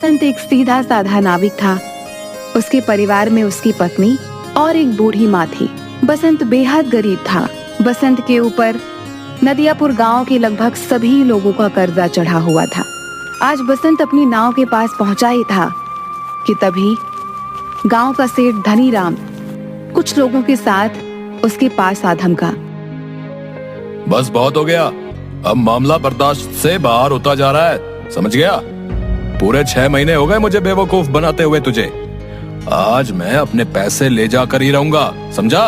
बसंत एक सीधा साधा नाविक था। उसके परिवार में उसकी पत्नी और एक बूढ़ी माँ थी। बसंत बेहद गरीब था। बसंत के ऊपर नदियापुर गांव के लगभग सभी लोगों का कर्जा चढ़ा हुआ था। आज बसंत अपनी नाव के पास पहुंचा ही था कि तभी गांव का सेठ धनीराम कुछ लोगों के साथ उसके पास आ धमका। बस बहुत हो गया, अब मामला बर्दाश्त से बाहर होता जा रहा है, समझ गया? पूरे 6 महीने हो गए मुझे बेवकूफ बनाते हुए तुझे। आज मैं अपने पैसे ले जाकर ही रहूंगा, समझा?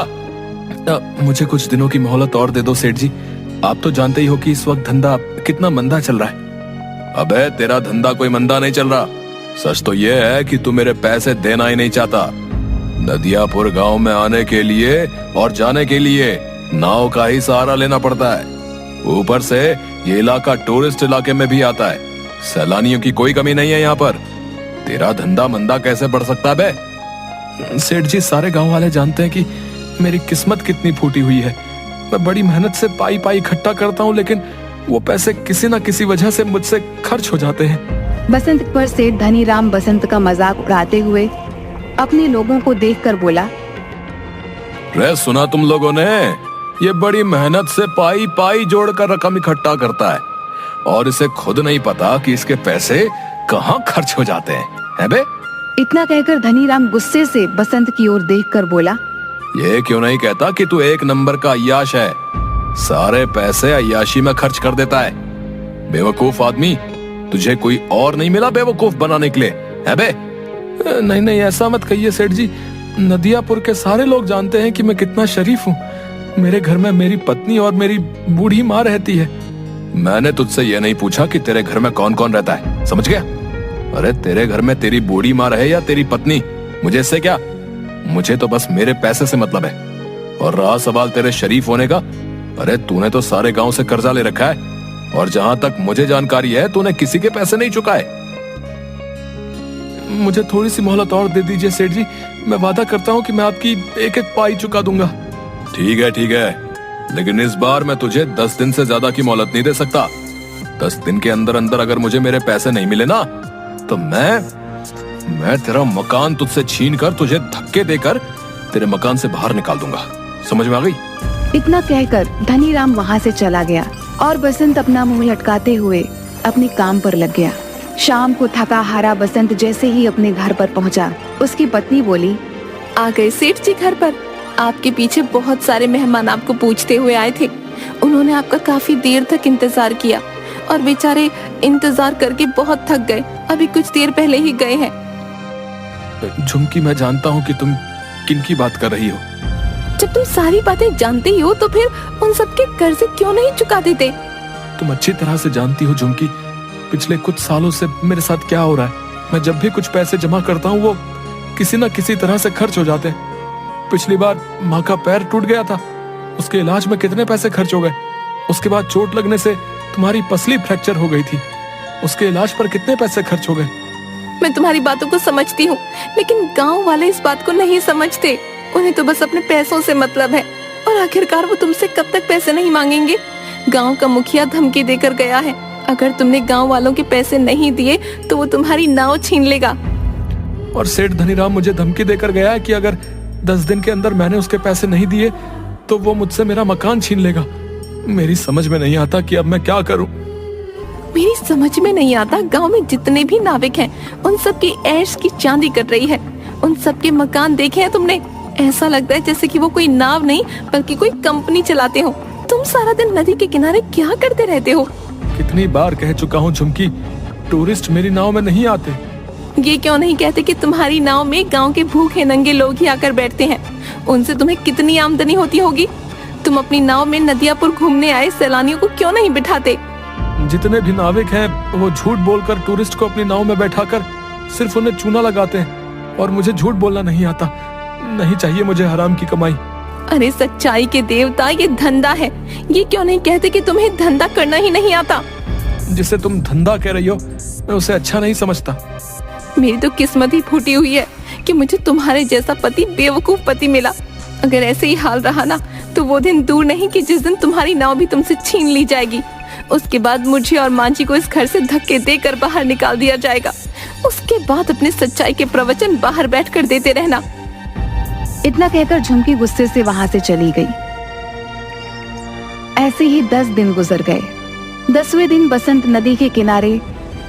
मुझे कुछ दिनों की मोहलत और दे दो सेठ जी। आप तो जानते ही हो कि इस वक्त धंधा कितना मंदा चल रहा है। अबे तेरा धंधा कोई मंदा नहीं चल रहा। सच तो ये है कि तू मेरे पैसे देना ही नहीं चाहता। नदियापुर गांव में आने के लिए और जाने के लिए नाव का ही सहारा लेना पड़ता है। ऊपर से ये इलाका टूरिस्ट इलाके में भी आता है। सैलानियों की कोई कमी नहीं है यहाँ पर। तेरा धंधा मंदा कैसे बढ़ सकता है बे? सेठ जी, सारे गांव वाले जानते हैं कि मेरी किस्मत कितनी फूटी हुई है। मैं बड़ी मेहनत से पाई पाई इकट्ठा करता हूँ, लेकिन वो पैसे किसी न किसी वजह से मुझसे खर्च हो जाते हैं। बसंत पर सेठ धनीराम बसंत का मजाक उड़ाते हुए अपने लोगों को देखकर बोला। रे सुना तुम लोगों ने, ये बड़ी मेहनत से पाई पाई जोड़कर रकम इकट्ठा करता है और इसे खुद नहीं पता कि इसके पैसे कहाँ खर्च हो जाते हैं बे? इतना कहकर धनीराम गुस्से से बसंत की ओर देखकर बोला। ये क्यों नहीं कहता कि तू एक नंबर का अय्याश है, सारे पैसे अय्याशी में खर्च कर देता है। बेवकूफ आदमी, तुझे कोई और नहीं मिला बेवकूफ बनाने के लिए है बे? नहीं नहीं, ऐसा मत कहिए सेठ जी। नदियापुर के सारे लोग जानते हैं कि मैं कितना शरीफ हूँ। मेरे घर में मेरी पत्नी और मेरी बूढ़ी माँ रहती है। मैंने तुझसे ये नहीं पूछा कि तेरे घर में कौन कौन रहता है, समझ गया? अरे तेरे घर में तेरी बूढ़ी माँ रहे या तेरी पत्नी, मुझे इससे क्या? मुझे तो बस मेरे पैसे से मतलब है। और रहा सवाल तेरे शरीफ होने का, अरे तूने तो सारे गांव से कर्जा ले रखा है और जहां तक मुझे जानकारी है तूने किसी के पैसे नहीं चुकाए। मुझे थोड़ी सी मोहलत और दे दीजिए सेठ जी। मैं वादा करता हूँ कि मैं आपकी एक एक पाई चुका दूंगा। ठीक है, लेकिन इस बार मैं तुझे 10 दिन से ज्यादा की मोहलत नहीं दे सकता। 10 दिन के अंदर अंदर अगर मुझे मेरे पैसे नहीं मिले ना, तो मैं तेरा मकान तुझसे छीन कर तुझे धक्के देकर तेरे मकान से बाहर निकाल दूंगा। समझ में आ गई? इतना कहकर धनीराम वहाँ से चला गया और बसंत अपना मुंह लटकाते हुए अपने काम पर लग गया। शाम को थका हारा बसंत जैसे ही अपने घर पर पहुँचा, उसकी पत्नी बोली। आ गए सेठ जी घर पर? आपके पीछे बहुत सारे मेहमान आपको पूछते हुए आए थे। उन्होंने आपका काफी देर तक इंतजार किया और बेचारे इंतजार करके बहुत थक गए। अभी कुछ देर पहले ही गए हैं। झुमकी, मैं जानता हूँ कि तुम किन की बात कर रही हो। जब तुम सारी बातें जानते ही हो तो फिर उन सबके कर्जे क्यों नहीं चुका देते? तुम अच्छी तरह से जानती हो झुमकी, पिछले कुछ सालों से मेरे साथ क्या हो रहा है। मैं जब भी कुछ पैसे जमा करता हूँ वो किसी न किसी तरह से खर्च हो जाते हैं। पिछली बार माँ का पैर टूट गया था, उसके इलाज में कितने पैसे खर्च हो गए। उसके बाद चोट लगने से तुम्हारी पसली फ्रैक्चर हो गई थी, उसके इलाज पर कितने पैसे खर्च हो गए। मैं तुम्हारी बातों को समझती हूँ, लेकिन गांव वाले इस बात को नहीं समझते। उन्हें तो बस अपने पैसों से मतलब है और आखिरकार वो तुमसे कब तक पैसे नहीं मांगेंगे। गांव का मुखिया धमकी देकर गया है, अगर तुमने गांव वालों के पैसे नहीं दिए तो वो तुम्हारी नाव छीन लेगा। और सेठ धनीराम मुझे धमकी देकर गया है कि अगर 10 दिन के अंदर मैंने उसके पैसे नहीं दिए तो वो मुझसे मेरा मकान छीन लेगा। मेरी समझ में नहीं आता कि अब मैं क्या करूं। मेरी समझ में नहीं आता, गांव में जितने भी नाविक हैं उन सब की ऐश की चांदी कर रही है। उन सब के मकान देखे हैं तुमने? ऐसा लगता है जैसे कि वो कोई नाव नहीं बल्कि कोई कंपनी चलाते हो। तुम सारा दिन नदी के किनारे क्या करते रहते हो? कितनी बार कह चुका हूँ झुमकी, टूरिस्ट मेरी नाव में नहीं आते। ये क्यों नहीं कहते कि तुम्हारी नाव में गांव के भूखे नंगे लोग ही आकर बैठते हैं? उनसे तुम्हें कितनी आमदनी होती होगी। तुम अपनी नाव में नदियापुर घूमने आए सैलानियों को क्यों नहीं बिठाते? जितने भी नाविक हैं वो झूठ बोलकर टूरिस्ट को अपनी नाव में बैठाकर सिर्फ उन्हें चूना लगाते हैं और मुझे झूठ बोलना नहीं आता। नहीं चाहिए मुझे हराम की कमाई। अरे सच्चाई के देवता, ये धंधा है। ये क्यों नहीं कहते कि तुम्हें धंधा करना ही नहीं आता? जिसे तुम धंधा कह रही हो मैं उसे अच्छा नहीं समझता। मेरी तो किस्मत ही फूटी हुई है कि मुझे तुम्हारे जैसा पति, बेवकूफ पति मिला। अगर ऐसे ही हाल रहा ना तो वो दिन दूर नहीं कि जिस दिन तुम्हारी नाव भी तुमसे छीन ली जाएगी। उसके बाद मुझे और मांझी को इस घर से धक्के देकर बाहर निकाल दिया जाएगा। उसके बाद अपने सच्चाई के प्रवचन बाहर बैठकर देते रहना। इतना कहकर झुमकी गुस्से से वहां से चली गई। ऐसे ही 10 दिन गुजर गए। 10वें दिन बसंत नदी के किनारे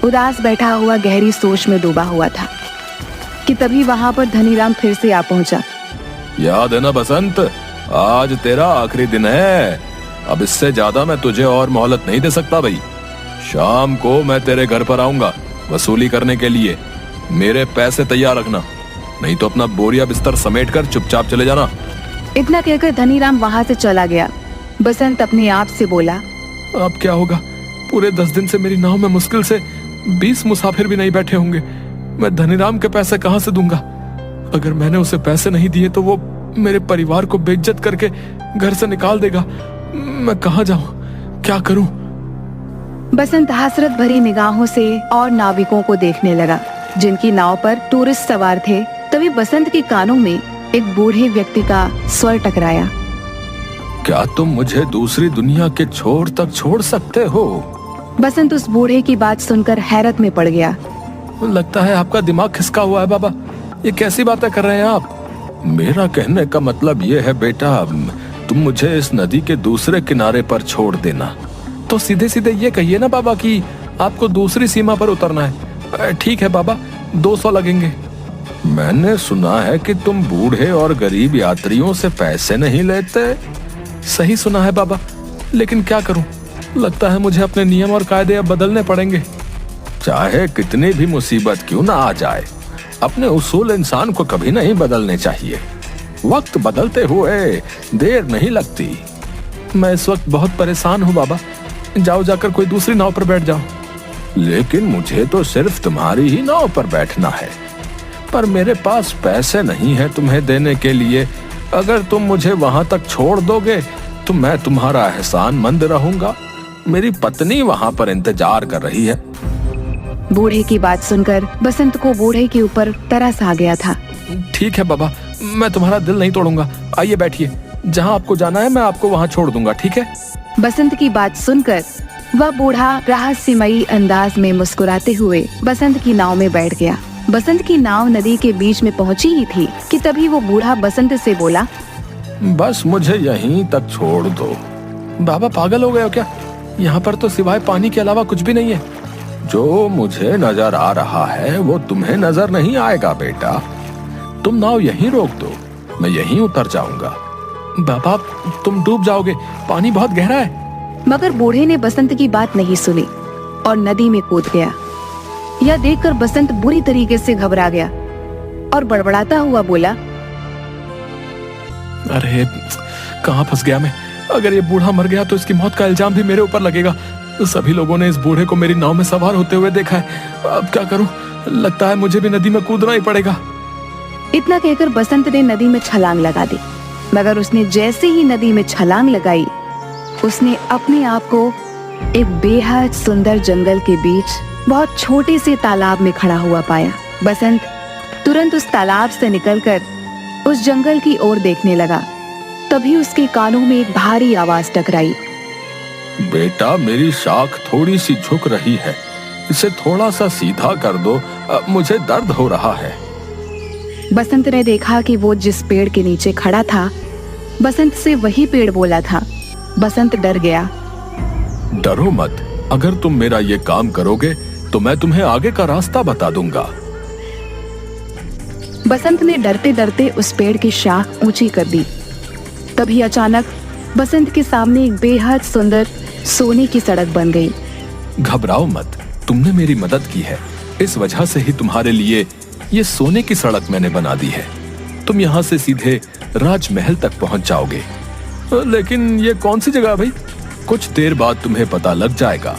उदास बैठा हुआ गहरी सोच में डूबा हुआ था कि तभी वहां पर धनीराम फिर से आ पहुंचा। याद है ना बसंत, आज तेरा आखिरी दिन है। अब इससे ज्यादा मैं तुझे और मोहलत नहीं दे सकता भाई। शाम को मैं तेरे घर पर आऊंगा वसूली करने के लिए। मेरे पैसे तैयार रखना, नहीं तो अपना बोरिया बिस्तर समेटकर चुपचाप चले जाना। इतना कहकर धनीराम वहां से चला गया। बसंत अपने आप से बोला, अब क्या होगा? पूरे 10 दिन से मेरी नाव में मुश्किल से 20 मुसाफिर भी नहीं बैठे होंगे। मैं धनीराम के पैसे कहां से दूंगा? अगर मैंने उसे पैसे नहीं दिए तो वो मेरे परिवार को बेइज्जत करके घर से निकाल देगा। मैं कहां जाऊं? क्या करूं? बसंत हसरत भरी निगाहों से और नाविकों को देखने लगा जिनकी नाव पर टूरिस्ट सवार थे। तभी बसंत के कानों में एक बूढ़े व्यक्ति का स्वर टकराया। क्या तुम मुझे दूसरी दुनिया के छोर तक छोड़ सकते हो? बसंत उस बूढ़े की बात सुनकर हैरत में पड़ गया। लगता है आपका दिमाग खिसका हुआ है बाबा। ये कैसी बातें कर रहे हैं आप? मेरा कहने का मतलब ये है बेटा, तुम मुझे इस नदी के दूसरे किनारे पर छोड़ देना। तो सीधे सीधे ये कहिए ना बाबा कि आपको दूसरी सीमा पर उतरना है। ठीक है बाबा, 200 लगेंगे। मैंने सुना है कि तुम बूढ़े और गरीब यात्रियों से पैसे नहीं लेते। सही सुना है बाबा, लेकिन क्या करूं? लगता है मुझे अपने नियम और कायदे अब बदलने पड़ेंगे। चाहे कितनी भी मुसीबत क्यों ना आ जाए, अपने उसूल इंसान को कभी नहीं बदलने चाहिए। वक्त बदलते हुए देर नहीं लगती। मैं इस वक्त बहुत परेशान हूँ बाबा। जाओ जाकर कोई दूसरी नाव पर बैठ जाओ। लेकिन मुझे तो सिर्फ तुम्हारी ही नाव पर बैठना है, पर मेरे पास पैसे नहीं है तुम्हें देने के लिए। अगर तुम मुझे वहां तक छोड़ दोगे तो मैं तुम्हारा एहसानमंद रहूंगा। मेरी पत्नी वहां पर इंतजार कर रही है। बूढ़े की बात सुनकर बसंत को बूढ़े के ऊपर तरस आ गया था। ठीक है बाबा, मैं तुम्हारा दिल नहीं तोड़ूंगा। आइए बैठिए, जहाँ आपको जाना है मैं आपको वहाँ छोड़ दूंगा, ठीक है? बसंत की बात सुनकर वह बूढ़ा रहस्यमयी अंदाज में मुस्कुराते हुए बसंत की नाव में बैठ गया। बसंत की नाव नदी के बीच में पहुंची ही थी कि तभी वो बूढ़ा बसंत से बोला, बस मुझे यहीं तक छोड़ दो। बाबा पागल हो गए हो क्या? यहाँ पर तो सिवाय पानी के अलावा कुछ भी नहीं है। जो मुझे नजर आ रहा है वो तुम्हें नजर नहीं आएगा बेटा। तुम नाव यहीं रोक दो, मैं यहीं उतर जाऊंगा। बाबा तुम डूब जाओगे, पानी बहुत गहरा है। मगर बूढ़े ने बसंत की बात नहीं सुनी और नदी में कूद गया। यह देखकर बसंत बुरी तरीके से घबरा गया और बड़बड़ाता हुआ बोला, अरे कहाँ फंस गया मैं? अगर ये बूढ़ा मर गया तो इसकी मौत का इल्जाम भी मेरे ऊपर लगेगा। सभी लोगों ने इस बूढ़े को मेरी नाव में सवार होते हुए देखा है। अब क्या करूं? लगता है मुझे भी नदी में कूदना ही पड़ेगा। इतना कहकर बसंत ने नदी में छलांग लगा दी। मगर उसने जैसे ही नदी में छलांग लगाई, उसने अपने आप को एक बेहद सुंदर जंगल के बीच बहुत छोटे से तालाब में खड़ा हुआ पाया। बसंत तुरंत उस तालाब से निकलकर उस जंगल की ओर देखने लगा। तभी उसके कानों में एक भारी आवाज टकराई। बेटा, मेरी शाख थोड़ी सी झुक रही है, इसे थोड़ा सा सीधा कर दो, मुझे दर्द हो रहा है। बसंत ने देखा कि वो जिस पेड़ के नीचे खड़ा था, बसंत से वही पेड़ बोला था। बसंत डर गया। डरो मत, अगर तुम मेरा ये काम करोगे तो मैं तुम्हें आगे का रास्ता बता दूंगा। बसंत ने डरते डरते उस पेड़ की शाख ऊंची कर दी। तभी अचानक बसंत के सामने एक बेहद सुंदर सोने की सड़क बन गई। घबराओ मत, तुमने मेरी मदद की है, इस वजह से ही तुम्हारे लिए ये सोने की सड़क मैंने बना दी है। तुम यहाँ से सीधे राजमहल तक पहुंच जाओगे। लेकिन ये कौन सी जगह भाई? कुछ देर बाद तुम्हें पता लग जाएगा।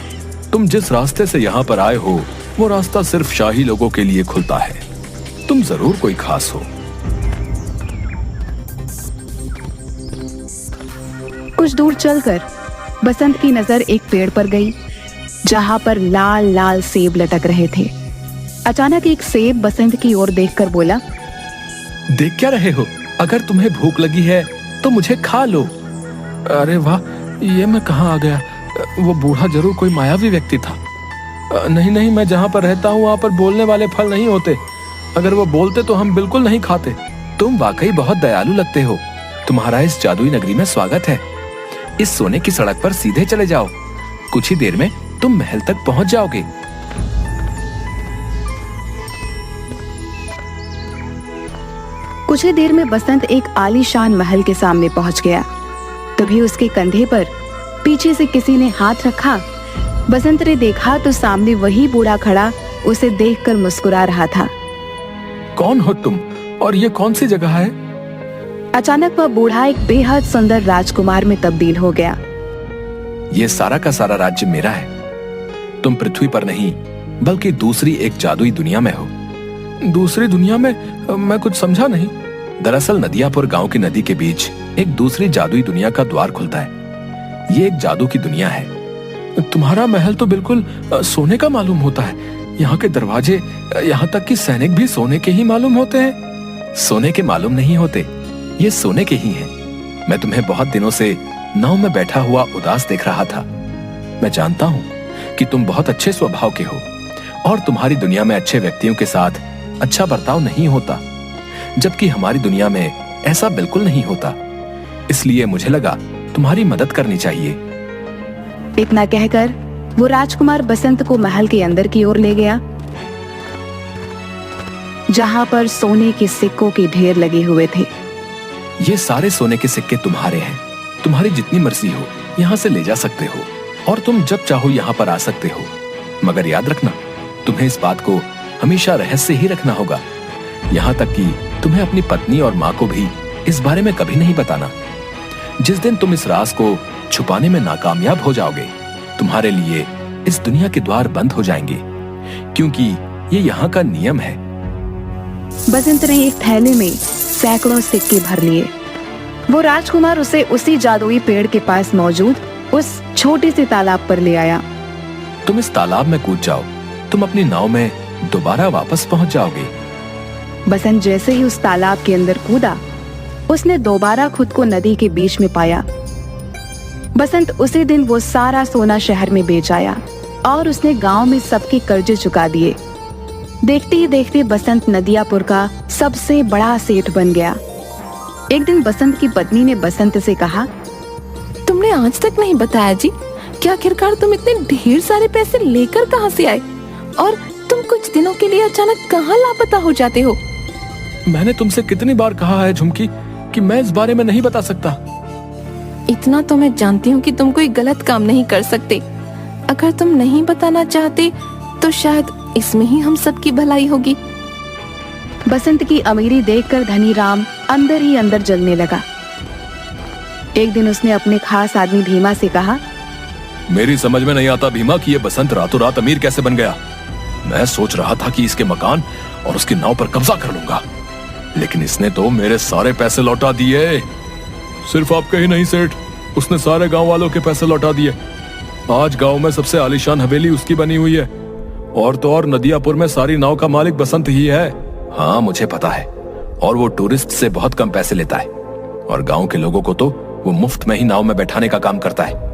तुम जिस रास्ते से यहाँ पर आए हो वो रास्ता सिर्फ शाही लोगों के लिए खुलता है। तुम जरूर कोई खास हो। कुछ दूर चलकर बसंत की नजर एक पेड़ पर गई जहां पर लाल लाल सेब लटक रहे थे। अचानक एक सेब बसंत की ओर देखकर बोला, देख क्या रहे हो? अगर तुम्हें भूख लगी है तो मुझे खा लो। अरे वाह, ये मैं कहाँ आ गया? वो बूढ़ा जरूर कोई मायावी व्यक्ति था। नहीं नहीं, मैं जहाँ पर रहता हूँ वहाँ पर बोलने वाले फल नहीं होते। अगर वो बोलते तो हम बिल्कुल नहीं खाते। तुम वाकई बहुत दयालु लगते हो। तुम्हारा इस जादुई नगरी में स्वागत है। इस सोने की सड़क पर सीधे चले जाओ, कुछ ही देर में तुम महल तक पहुंच जाओगे। कुछ ही देर में बसंत एक आलीशान महल के सामने पहुंच गया। तभी उसके कंधे पर पीछे से किसी ने हाथ रखा। बसंत ने देखा तो सामने वही बूढ़ा खड़ा उसे देखकर मुस्कुरा रहा था। कौन हो तुम और ये कौन सी जगह है? अचानक वह बूढ़ा एक बेहद सुंदर राजकुमार में तब्दील हो गया। ये सारा का सारा राज्य मेरा है। तुम पृथ्वी पर नहीं बल्कि दूसरी एक जादुई दुनिया में हो। दूसरी दुनिया में? मैं कुछ समझा नहीं। दरअसल नदियापुर गांव की नदी के बीच एक दूसरी जादुई दुनिया का द्वार खुलता है। ये एक जादू की दुनिया है। तुम्हारा महल तो बिल्कुल सोने का मालूम होता है। यहाँ के दरवाजे, यहाँ तक कि सैनिक भी सोने के ही मालूम होते हैं। सोने के मालूम नहीं होते, ये सोने के ही हैं। मैं तुम्हें बहुत दिनों से नाव में बैठा हुआ उदास देख रहा था। मैं जानता हूँ कि तुम बहुत अच्छे स्वभाव के हो और तुम्हारी दुनिया में अच्छे व्यक्तियों के साथ अच्छा बर्ताव नहीं होता, जबकि हमारी दुनिया में ऐसा बिल्कुल नहीं होता। इसलिए मुझे लगा तुम्हारी मदद करनी चाहिए। इतना कहकर वो राजकुमार बसंत को महल के अंदर की ओर ले गया, जहां पर सोने के सिक्कों के ढेर लगे हुए थे। ये सारे सोने के सिक्के तुम्हारे हैं। तुम्हारी जितनी मर्जी हो यहाँ से ले जा सकते हो और तुम जब चाहो यहाँ पर आ सकते हो। मगर याद रखना, तुम्हें इस बात को हमेशा रहस्य ही रखना होगा। यहाँ तक कि तुम्हें अपनी पत्नी और माँ को भी इस बारे में कभी नहीं बताना। जिस दिन तुम इस राज को छुपाने में नाकामयाब हो जाओगे, तुम्हारे लिए इस दुनिया के द्वार बंद हो जाएंगे, क्योंकि ये यहाँ का नियम है। बसंत ने एक थैले में सैकड़ों सिक्के भर लिए। वो राजकुमार उसे उसी जादुई पेड़ के पास मौजूद उस छोटे से तालाब पर ले आया। तुम इस तालाब में कूद जाओ, तुम अपनी नाव में दोबारा वापस पहुंच जाओगे। बसंत जैसे ही उस तालाब के अंदर कूदा, उसने दोबारा खुद को नदी के बीच में पाया। बसंत उसी दिन वो सारा सोना शहर में बेच आया और उसने गांव में सबके कर्जे चुका दिए। देखते ही देखते बसंत नदियापुर का सबसे बड़ा सेठ बन गया। एक दिन बसंत की पत्नी ने बसंत से कहा, तुमने आज तक नहीं बताया जी, क्या आखिरकार तुम इतने ढेर सारे पैसे लेकर कहाँ से आए और तुम कुछ दिनों के लिए अचानक कहाँ लापता हो जाते हो? मैंने तुमसे कितनी बार कहा है झुमकी कि मैं इस बारे में नहीं बता सकता। इतना तो मैं जानती हूँ कि तुम कोई गलत काम नहीं कर सकते। अगर तुम नहीं बताना चाहते तो शायद इसमें ही हम सबकी भलाई होगी। बसंत की अमीरी देखकर धनी राम अंदर ही अंदर जलने लगा। एक दिन उसने अपने खास आदमी भीमा से कहा, मेरी समझ में नहीं आता भीमा कि ये बसंत रातों रात अमीर कैसे बन गया। मैं सोच रहा था कि इसके मकान और उसकी नाव पर कब्जा कर लूंगा, लेकिन इसने तो मेरे सारे पैसे लौटा दिए। सिर्फ आपके ही नहीं सेठ, उसने सारे गांव वालों के पैसे लौटा दिए। आज गांव में सबसे आलीशान हवेली उसकी बनी हुई है, और तो और नदियापुर में सारी नाव का मालिक बसंत ही है। हाँ मुझे पता है, और वो टूरिस्ट से बहुत कम पैसे लेता है, और गांव के लोगों को तो वो मुफ्त में ही नाव में बैठाने का काम करता है।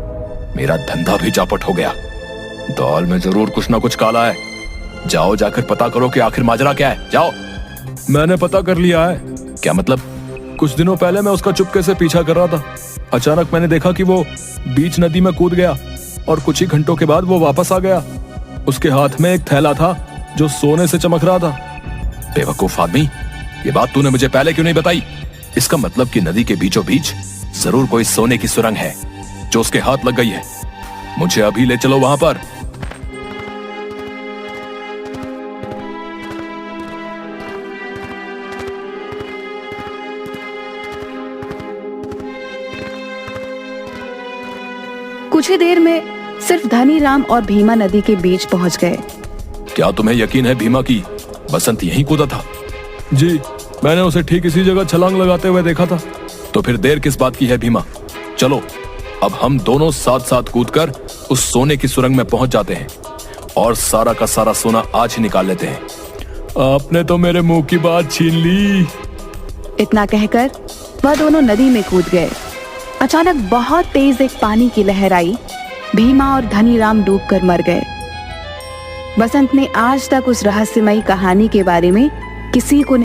मेरा धंधा भी चौपट हो गया। दाल में जरूर कुछ ना कुछ काला है। जाओ जाकर पता करो कि आखिर माजरा क्या है। जाओ। मैंने पता कर लिया है। क्या मतलब? कुछ दिनों पहले मैं उसका चुपके से पीछा कर रहा था। अचानक मैंने देखा कि वो बीच नदी में कूद गया और कुछ ही घंटों के बाद वो वापस आ गया। उसके हाथ में एक थैला था जो सोने से चमक रहा था। बेवकूफ आदमी, ये बात तूने मुझे पहले क्यों नहीं बताई? इसका मतलब कि नदी के बीचों बीच जरूर कोई सोने की सुरंग है जो उसके हाथ लग गई है। मुझे अभी ले चलो वहां पर। कुछ ही देर में सिर्फ धनी राम और भीमा नदी के बीच पहुंच गए। क्या तुम्हें यकीन है भीमा की बसंत यहीं कूदा था? जी, मैंने उसे ठीक इसी जगह छलांग लगाते हुए देखा था। तो फिर देर किस बात की है भीमा? चलो अब हम दोनों साथ साथ कूदकर उस सोने की सुरंग में पहुंच जाते हैं और सारा का सारा सोना आज ही निकाल लेते हैं। आपने तो मेरे मुंह की बात छीन ली। इतना कहकर वह दोनों नदी में कूद गए। अचानक बहुत तेज एक पानी की लहर आई। भीमा और धनी राम डूबकर मर गए। बसंत ने आज तक उस रहस्यमयी कहानी के बारे में किसी को